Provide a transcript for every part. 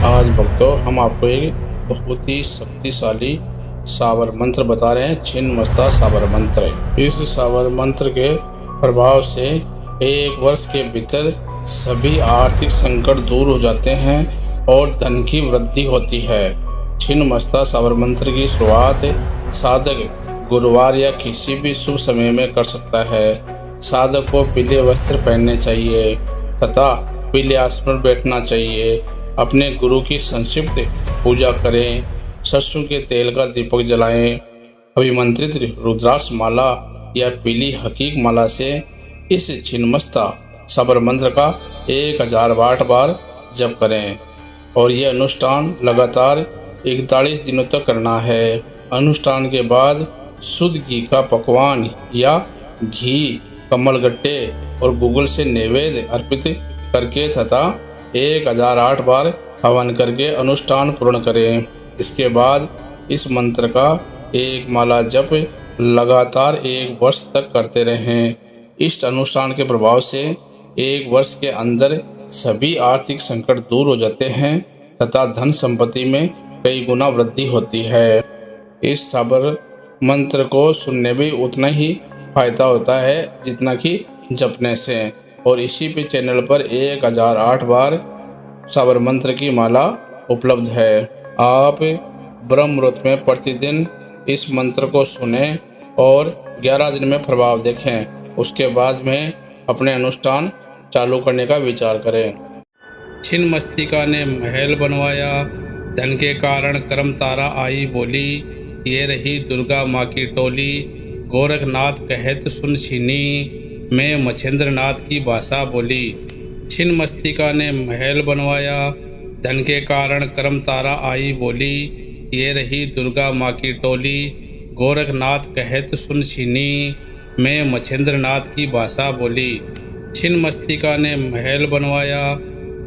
आज भक्तों हम आपको एक बहुत ही शक्तिशाली सावर मंत्र बता रहे हैं। छिन्नमस्ता सावर मंत्र। इस सावर मंत्र के प्रभाव से 1 वर्ष के भीतर सभी आर्थिक संकट दूर हो जाते हैं और धन की वृद्धि होती है। छिन्नमस्ता सावर मंत्र की शुरुआत साधक गुरुवार या किसी भी शुभ समय में कर सकता है। साधक को पीले वस्त्र पहनने चाहिए तथा पीले आसन पर बैठना चाहिए। अपने गुरु की संक्षिप्त पूजा करें। सरसों के तेल का दीपक जलाएं। अभिमंत्रित रुद्राक्ष माला या पीली हकीक माला से इस छिन्नमस्ता सावर मंत्र का 1008 बार जप करें और यह अनुष्ठान लगातार 41 दिनों तक करना है। अनुष्ठान के बाद शुद्ध घी का पकवान या घी, कमलगट्टे और गूगल से नैवेद्य अर्पित करके तथा 1008 बार हवन करके अनुष्ठान पूर्ण करें। इसके बाद इस मंत्र का एक माला जप लगातार 1 वर्ष तक करते रहें। इस अनुष्ठान के प्रभाव से 1 वर्ष के अंदर सभी आर्थिक संकट दूर हो जाते हैं तथा धन संपत्ति में कई गुना वृद्धि होती है। इस सावर मंत्र को सुनने भी उतना ही फायदा होता है जितना कि जपने से। और इसी पे चैनल पर 1008 बार सावर मंत्र की माला उपलब्ध है। आप ब्रह्म मुहूर्त में प्रतिदिन इस मंत्र को सुने और 11 दिन में प्रभाव देखें। उसके बाद में अपने अनुष्ठान चालू करने का विचार करें। छिन्नमस्तिका ने महल बनवाया, धन के कारण कर्म तारा आई बोली। ये रही दुर्गा माँ की टोली, गोरखनाथ कहत सुन छीनी। मैं मच्छेंद्रनाथ की भाषा बोली। छिन्नमस्तिका ने महल बनवाया, धन के कारण कर्म तारा आई बोली। ये रही दुर्गा माँ की टोली, गोरखनाथ कहत सुन छीनी। मैं मच्छेंद्रनाथ की भाषा बोली। छिन्नमस्तिका ने महल बनवाया,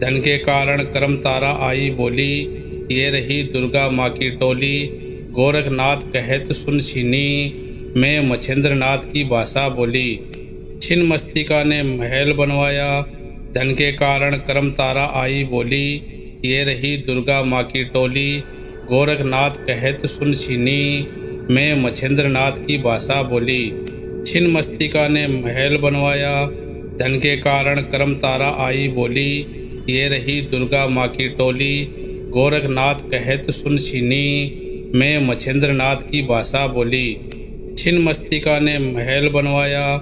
धन के कारण कर्म तारा आई बोली। ये रही दुर्गा माँ की टोली, गोरखनाथ कहत सुन छीनी। मैं मच्छेंद्रनाथ की भाषा बोली। छिन्नमस्तिका ने महल बनवाया, धन के कारण कर्म तारा आई बोली। ये रही दुर्गा माँ की टोली, गोरखनाथ कहत सुन छीनी। मैं मच्छेंद्रनाथ की भाषा बोली। छिन्नमस्तिका ने महल बनवाया, धन के कारण कर्म तारा आई बोली। ये रही दुर्गा माँ की टोली, गोरखनाथ कहत सुन छीनी। मैं मच्छेंद्रनाथ की भाषा बोली। छिन्नमस्तिका ने महल बनवाया,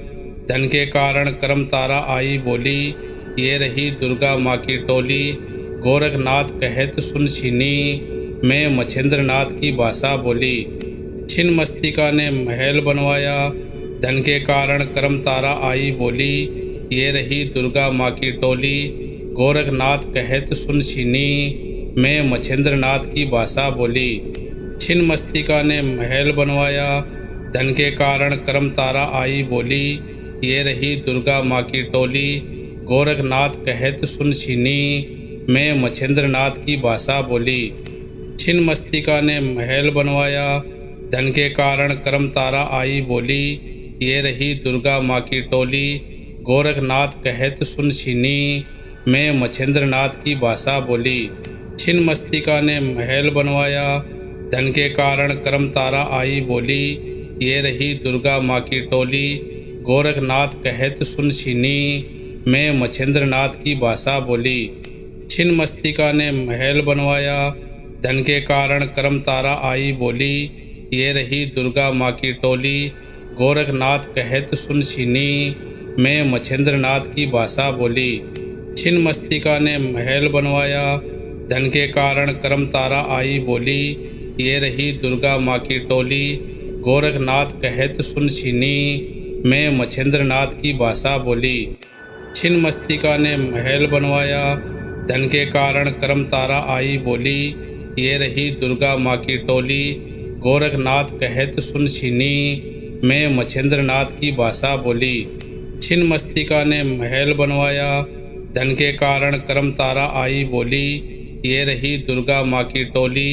धन के कारण कर्म तारा आई बोली। ये रही दुर्गा माँ की टोली, गोरखनाथ कहत सुन छीनी। मैं मच्छेंद्रनाथ की भाषा बोली। छिन्नमस्तिका ने महल बनवाया, धन के कारण कर्म तारा आई बोली। ये रही दुर्गा माँ की टोली, गोरखनाथ कहत सुन छीनी। मैं मच्छेंद्रनाथ की भाषा बोली। छिन्नमस्तिका ने महल बनवाया, धन के कारण कर्म तारा आई बोली। ये रही दुर्गा माँ की टोली, गोरखनाथ कहत सुन छीनी। मैं मच्छेंद्रनाथ की भाषा बोली। छिन्नमस्तिका ने महल बनवाया, धन के कारण कर्म तारा आई बोली। ये रही दुर्गा माँ की टोली, गोरखनाथ कहत सुन छीनी। मैं मच्छेंद्रनाथ की भाषा बोली। छिन्नमस्तिका ने महल बनवाया, धन के कारण कर्म तारा आई बोली। ये रही दुर्गा माँ की टोली, गोरखनाथ कहत सुन छीनी। मैं मच्छेंद्रनाथ की भाषा बोली। छिन्नमस्तिका ने महल बनवाया, धन के कारण कर्म तारा आई बोली। ये रही दुर्गा माँ की टोली, गोरखनाथ कहत सुन छीनी। मैं मच्छेंद्रनाथ की भाषा बोली। छिन्नमस्तिका ने महल बनवाया, धन के कारण कर्म तारा आई बोली। ये रही दुर्गा माँ की टोली, गोरखनाथ कहत सुन छीनी। मैं मच्छेंद्रनाथ की भाषा बोली। छिन्नमस्तिका ने महल बनवाया, धन के कारण कर्म तारा आई बोली। ये रही दुर्गा माँ की टोली, गोरखनाथ कहत सुन छीनी। मैं मच्छेंद्रनाथ की भाषा बोली। छिन्नमस्तिका ने महल बनवाया, धन के कारण कर्म तारा आई बोली। ये रही दुर्गा माँ की टोली,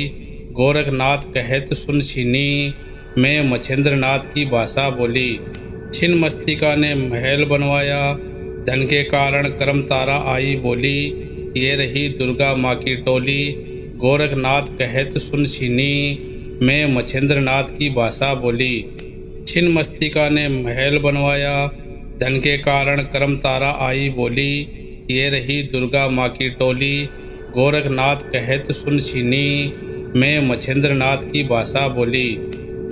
गोरखनाथ कहत सुन छीनी। मैं मच्छेंद्रनाथ की भाषा बोली। छिन्नमस्तिका ने महल बनवाया, धन के कारण कर्म तारा आई बोली। ये रही दुर्गा माँ की टोली, गोरखनाथ कहत सुन छीनी, मैं मच्छेंद्रनाथ की भाषा बोली। छिन्न मस्तिका ने महल बनवाया, धन के कारण कर्म तारा आई बोली। ये रही दुर्गा माँ की टोली, गोरखनाथ कहत सुन छीनी, मैं मच्छेंद्रनाथ की भाषा बोली।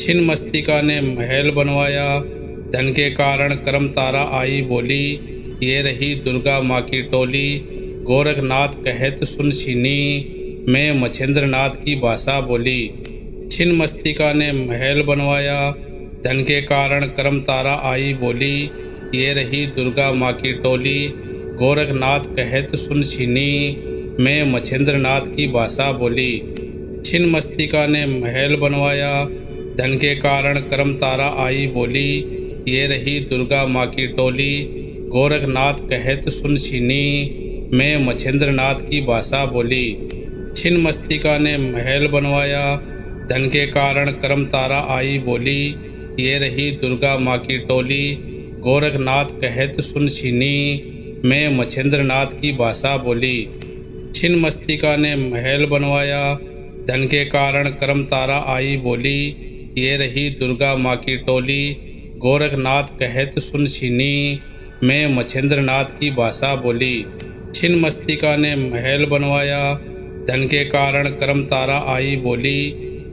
छिन्न मस्तिका ने महल बनवाया, धन के कारण कर्म तारा आई बोली। ये रही दुर्गा माँ की टोली, गोरखनाथ कहत सुन छीनी, मैं मच्छेंद्रनाथ की भाषा बोली। छिन्न मस्तिका ने महल बनवाया, धन के कारण कर्म तारा आई बोली। ये रही दुर्गा माँ की टोली, गोरखनाथ कहत सुन छीनी, मैं मच्छेंद्रनाथ की भाषा बोली। छिन्न मस्तिका ने महल बनवाया, धन के कारण कर्म तारा आई बोली। ये रही दुर्गा माँ की टोली, गोरखनाथ कहत सुन छीनी, मैं मच्छेंद्रनाथ की भाषा बोली। छिन्न मस्तिका ने महल बनवाया, धन के कारण कर्म तारा आई बोली। ये रही दुर्गा माँ की टोली, गोरखनाथ कहत सुन छीनी, मैं मच्छेंद्रनाथ की भाषा बोली। छिन्न मस्तिका ने महल बनवाया, धन के कारण कर्म तारा आई बोली। ये रही दुर्गा माँ की टोली, गोरखनाथ कहत सुन छीनी, मैं मच्छेंद्रनाथ की भाषा बोली। छिन्न मस्तिका ने महल बनवाया, धन के कारण कर्म तारा आई बोली।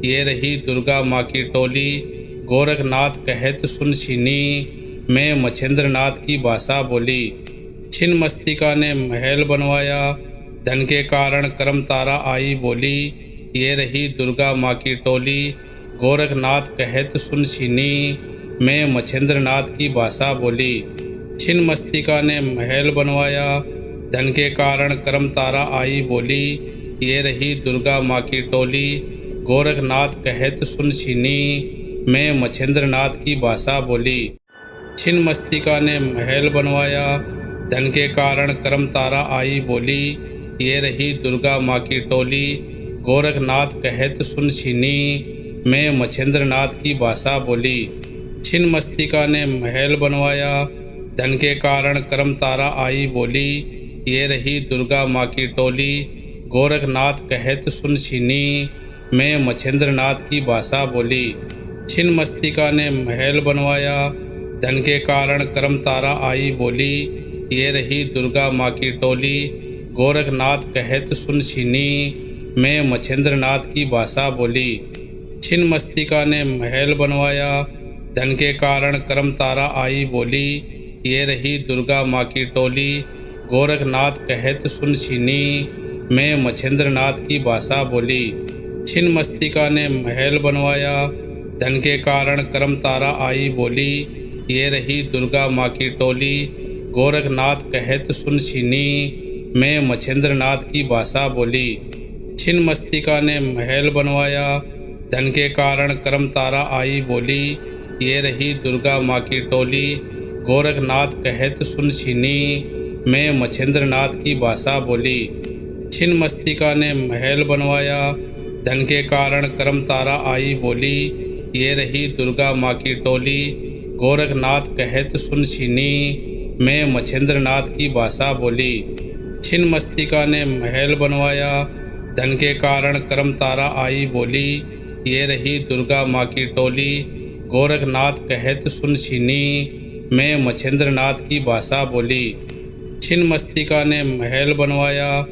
ये रही दुर्गा माँ की टोली, गोरखनाथ कहत सुन छीनी, मैं मच्छेंद्रनाथ की भाषा बोली। छिन्न मस्तिका ने महल बनवाया, धन के कारण कर्म तारा आई बोली। ये रही दुर्गा माँ की टोली, गोरखनाथ कहत सुन छीनी, मैं मच्छेंद्रनाथ की भाषा बोली। छिन्न मस्तिका ने महल बनवाया, धन के कारण कर्म तारा आई बोली। ये रही दुर्गा माँ की टोली, गोरखनाथ कहत सुन छीनी, मैं मच्छेंद्रनाथ की भाषा बोली। छिन्न मस्तिका ने महल बनवाया, धन के कारण कर्म तारा आई बोली। ये रही दुर्गा माँ की टोली, गोरखनाथ कहत सुन छीनी, मैं मच्छेंद्रनाथ की भाषा बोली। छिन्न मस्तिका ने महल बनवाया, धन के कारण कर्म तारा आई बोली। ये रही दुर्गा माँ की टोली, गोरखनाथ कहत सुन छीनी, मैं मच्छेंद्रनाथ की भाषा बोली। छिन्न मस्तिका ने महल बनवाया, धन के कारण कर्म तारा आई बोली। ये रही दुर्गा माँ की टोली, गोरखनाथ कहत सुन छीनी, मैं मच्छेंद्रनाथ की भाषा बोली। छिन्न मस्तिका ने महल बनवाया, धन के कारण कर्म तारा आई बोली। ये रही दुर्गा माँ की टोली, गोरखनाथ कहत सुन छीनी, मैं मच्छेंद्रनाथ की भाषा बोली। छिन्न मस्तिका ने महल बनवाया, धन के कारण कर्म तारा आई बोली। ये रही दुर्गा माँ की टोली, गोरखनाथ कहत सुन छीनी, मैं मच्छेंद्रनाथ की भाषा बोली। छिन्न मस्तिका ने महल बनवाया, धन के कारण कर्म तारा आई बोली। ये रही दुर्गा माँ की टोली, गोरखनाथ कहत सुन छीनी, मैं मच्छेंद्रनाथ की भाषा बोली। छिन्न मस्तिका ने महल बनवाया, धन के कारण कर्म तारा आई बोली। ये रही दुर्गा माँ की टोली, गोरखनाथ कहत सुन छीनी, मैं मच्छेंद्रनाथ की भाषा बोली। छिन्न मस्तिका ने महल बनवाया, धन के कारण कर्म तारा आई बोली। ये रही दुर्गा माँ की टोली, गोरखनाथ कहत सुन छीनी, मैं मच्छेंद्रनाथ की भाषा बोली। छिन्न मस्तिका ने महल बनवाया,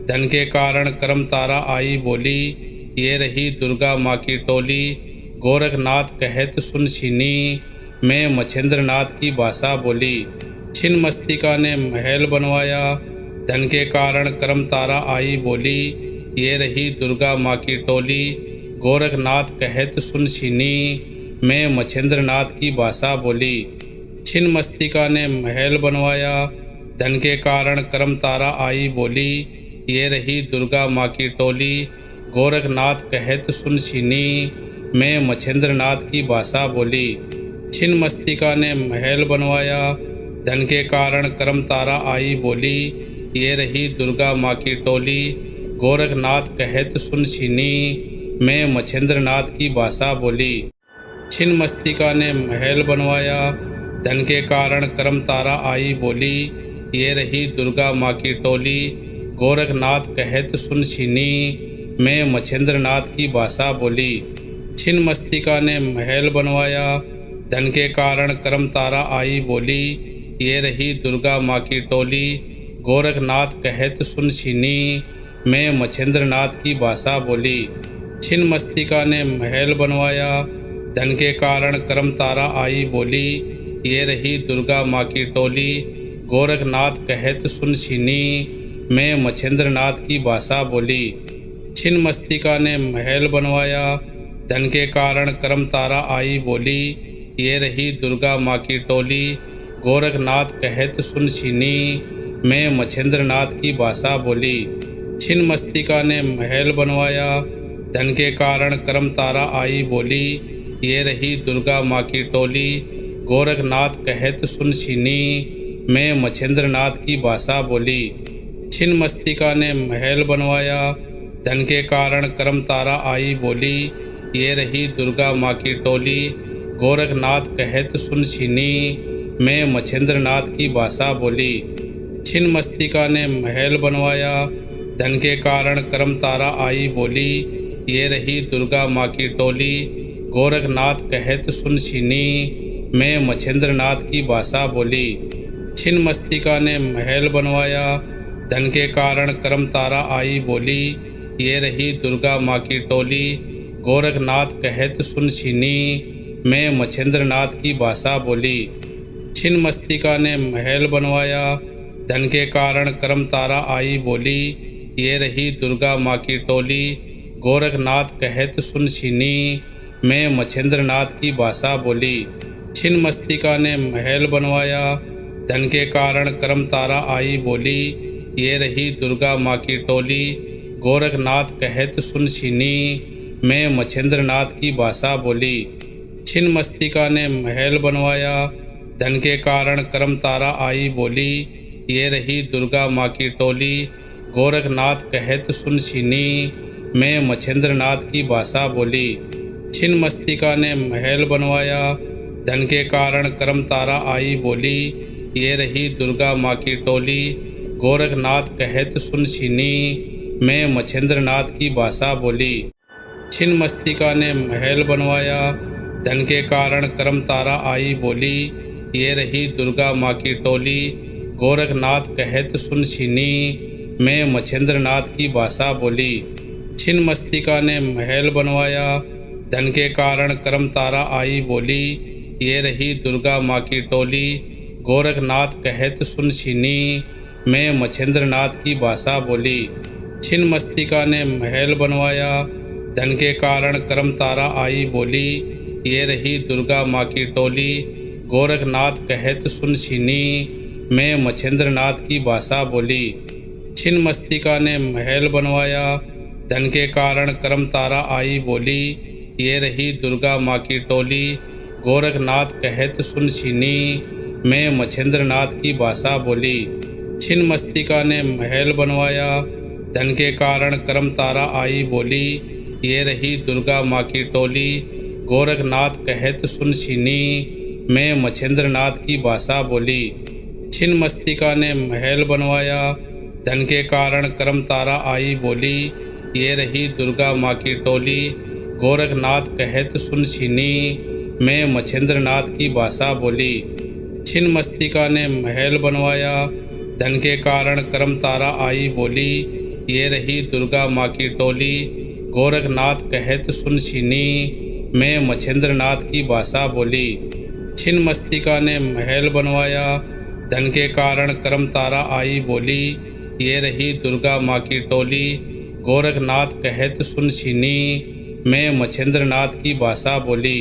धन के कारण कर्म तारा आई बोली। ये रही दुर्गा माँ की टोली, गोरखनाथ कहत सुन छीनी, मैं मच्छेंद्रनाथ की भाषा बोली। छिन्न मस्तिका ने महल बनवाया, धन के कारण कर्म तारा आई बोली। ये रही दुर्गा माँ की टोली, गोरखनाथ कहत सुन छीनी, मैं मच्छेंद्रनाथ की भाषा बोली। छिन्न मस्तिका ने महल बनवाया, धन के कारण कर्म तारा आई बोली। ये रही दुर्गा माँ की टोली, गोरखनाथ कहत सुन छीनी, मैं मच्छेंद्रनाथ की भाषा बोली। छिन्न मस्तिका ने महल बनवाया, धन के कारण कर्म तारा आई बोली। ये रही दुर्गा माँ की टोली, गोरखनाथ कहत सुन छीनी, मैं मच्छेंद्रनाथ की भाषा बोली। छिन्न मस्तिका ने महल बनवाया, धन के कारण कर्म तारा आई बोली। ये रही दुर्गा माँ की टोली, गोरखनाथ कहत सुन छीनी, में मच्छेंद्र नाथ की भाषा बोली। छिन्नमस्तिका ने महल बनवाया, धन के कारण कर्म तारा आई बोली। ये रही दुर्गा माँ की टोली, गोरखनाथ कहत सुन छीनी, में मच्छेंद्र नाथ की भाषा बोली। छिन्नमस्तिका ने महल बनवाया, धन के कारण कर्म तारा आई बोली। ये रही दुर्गा माँ की टोली, गोरखनाथ कहत सुन छीनी, में मच्छेंद्र नाथ की भाषा बोली। छिन्नमस्तिका ने महल बनवाया, धन के कारण कर्म तारा आई बोली। ये रही दुर्गा माँ की टोली, गोरखनाथ कहत सुन छीनी, में मच्छेंद्र नाथ की भाषा बोली। छिन्नमस्तिका ने महल बनवाया, धन के कारण कर्म तारा आई बोली। ये रही दुर्गा माँ की टोली, गोरखनाथ कहत सुन छीनी, में मच्छेंद्र नाथ की भाषा बोली। छिन्नमस्तिका ने महल बनवाया, धन के कारण कर्म तारा आई बोली। ये रही दुर्गा माँ की टोली, गोरखनाथ कहत सुन छीनी, में मच्छेंद्र नाथ की भाषा बोली। छिन्नमस्तिका ने महल बनवाया, धन के कारण कर्म तारा आई बोली। ये रही दुर्गा माँ की टोली, गोरखनाथ कहत सुन छीनी, में मच्छेंद्र नाथ की भाषा बोली। छिन्नमस्तिका ने महल बनवाया, धन के कारण कर्म तारा आई बोली। ये रही दुर्गा माँ की टोली, गोरखनाथ कहत सुन छीनी, में मच्छेंद्र नाथ की भाषा बोली। छिन्नमस्तिका ने महल बनवाया, धन के कारण कर्म तारा आई बोली। ये रही दुर्गा माँ की टोली, गोरखनाथ कहत सुन छीनी, में मच्छेंद्र नाथ की भाषा बोली। छिन्नमस्तिका ने महल बनवाया, धन के कारण कर्म तारा आई बोली। ये रही दुर्गा माँ की टोली, गोरखनाथ कहत सुन छीनी, में मच्छेंद्र नाथ की भाषा बोली। छिन्नमस्तिका ने महल बनवाया, धन के कारण कर्म तारा आई बोली। ये रही दुर्गा माँ की टोली, गोरखनाथ कहत सुन छीनी, में मच्छेंद्र नाथ की भाषा बोली। छिन्नमस्तिका ने महल बनवाया, धन के कारण कर्म तारा आई बोली। ये रही दुर्गा माँ की टोली, गोरखनाथ कहत सुन छीनी, में मच्छेंद्र नाथ की भाषा बोली। छिन्नमस्तिका ने महल बनवाया, धन के कारण कर्म तारा आई बोली। ये रही दुर्गा माँ की टोली, गोरखनाथ कहत सुन छीनी, में मच्छेंद्र नाथ की भाषा बोली। छिन्नमस्तिका ने महल बनवाया, धन के कारण कर्म तारा आई बोली। ये रही दुर्गा माँ की टोली, गोरखनाथ कहत सुन छीनी, में मच्छेंद्र नाथ की भाषा बोली। छिन्नमस्तिका ने महल बनवाया, धन के कारण कर्म तारा आई बोली। ये रही दुर्गा माँ की टोली, गोरखनाथ कहत सुन छीनी, में मच्छेंद्र नाथ की भाषा बोली। छिन्नमस्तिका ने महल बनवाया, धन के कारण कर्म तारा आई बोली। ये रही दुर्गा माँ की टोली, गोरखनाथ कहत सुन छीनी, में मच्छेंद्र नाथ की भाषा बोली। छिन्नमस्तिका ने महल बनवाया, धन के कारण कर्म तारा आई बोली। ये रही दुर्गा माँ की टोली, गोरखनाथ कहत सुन छीनी, में मच्छेंद्र नाथ की भाषा बोली। छिन्नमस्तिका ने महल बनवाया, धन के कारण कर्म तारा आई बोली। ये रही दुर्गा माँ की टोली, गोरखनाथ कहत सुन छीनी, में मच्छेंद्र नाथ की भाषा बोली। छिन्नमस्तिका ने महल बनवाया, धन के कारण कर्म तारा आई बोली। ये रही दुर्गा माँ की टोली, गोरखनाथ कहत सुन छीनी, में मच्छेंद्र नाथ की भाषा बोली। छिन्नमस्तिका ने महल बनवाया, धन के कारण कर्म तारा आई बोली। ये रही दुर्गा माँ की टोली, गोरखनाथ कहत सुन छीनी, में मच्छेंद्र नाथ की भाषा बोली।